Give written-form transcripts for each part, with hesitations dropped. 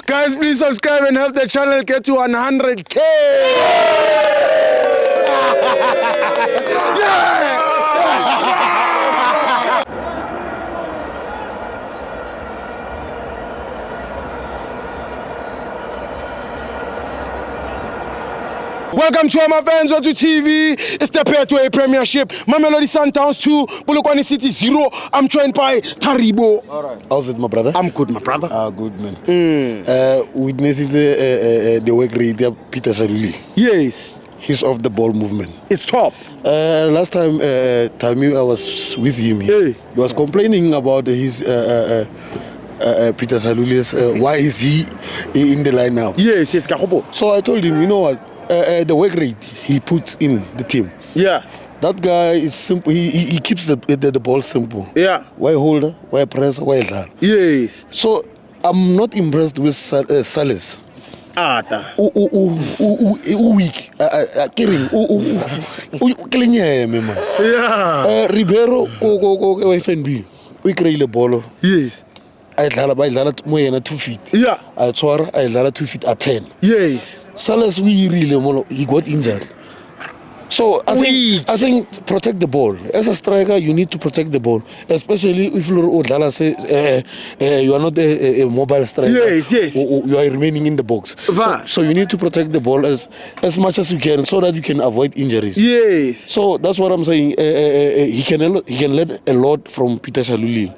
Guys, please subscribe and help the channel get to 100K. Yeah. Welcome to FANS Wethu TV. It's the Pathway Premiership. Mamelodi Sundowns 2, Polokwane City 0. I'm joined by Taribo. Alright. How's it, my brother? I'm good, my brother. Good, man. Witnesses the work rate of Peter Saluli. Yes. His off the ball movement. It's top. Last time I was with him, he was complaining about his Peter Saluli's. Why is he in the line now? Yes, yes, Kahobo. So I told him, you know what? The work rate he puts in the team. Yeah. That guy is simple. He keeps the ball simple. Yeah. Why holder? Why press? Why that? Yes. So I'm not impressed with Salas. Ata. Weak. Killing. Killing him, man. Yeah. Ribeiro go FNB. We create the ball. Yes. I dlala more than 2 feet. Yeah. I dlala 2 feet at 10. Yes. Salas we really he got injured. So I think protect the ball. As a striker, you need to protect the ball, especially if Odala says you are not a mobile striker. Yes, yes. You are remaining in the box. So you need to protect the ball as much as you can, so that you can avoid injuries. Yes. So that's what I'm saying. He can learn a lot from Peter Saluli.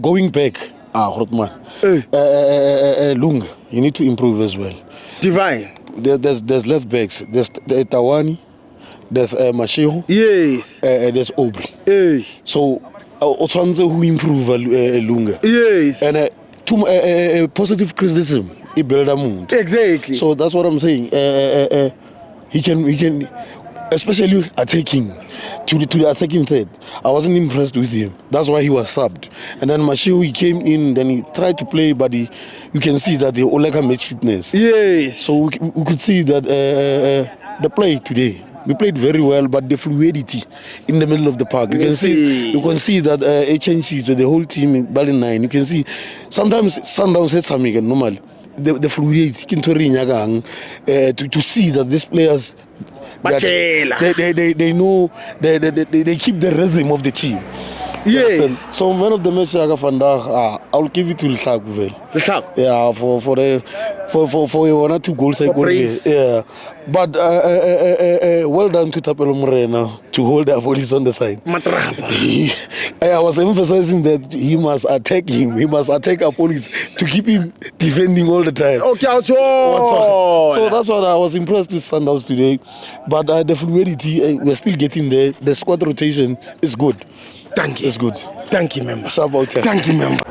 Going back, Hortman, Lung, you need to improve as well. Divine. There's left backs. There's Tawani. There's Mashehu. Yes. There's Aubrey. Hey. So Otswanze who improve Lunga. Yes. And positive criticism. He build a mood. Exactly. So that's what I'm saying. He can, especially attacking. To the attacking third, I wasn't impressed with him. That's why he was subbed. And then Mashiu, he came in, then he tried to play, but you can see that they all like a match fitness. Yes. So we could see that the play today, we played very well, but the fluidity in the middle of the park, you can see that HNC to the whole team in Berlin 9. You can see sometimes Sundowns said something normal. The fluidity to see that these players. They know they keep the rhythm of the team. Yes. So man of the match I'll give it to Lhak. Yeah, for 1 or 2 goals. Yeah. But well done to Tapelo Morena to hold their voice on the side. I was emphasizing that he must attack him. He must attack our police to keep him defending all the time. Okay, so that's what I was impressed with Sundowns today. But the fluidity, we're still getting there. The squad rotation is good. Thank you. It's good. Thank you, member. Thank you, member.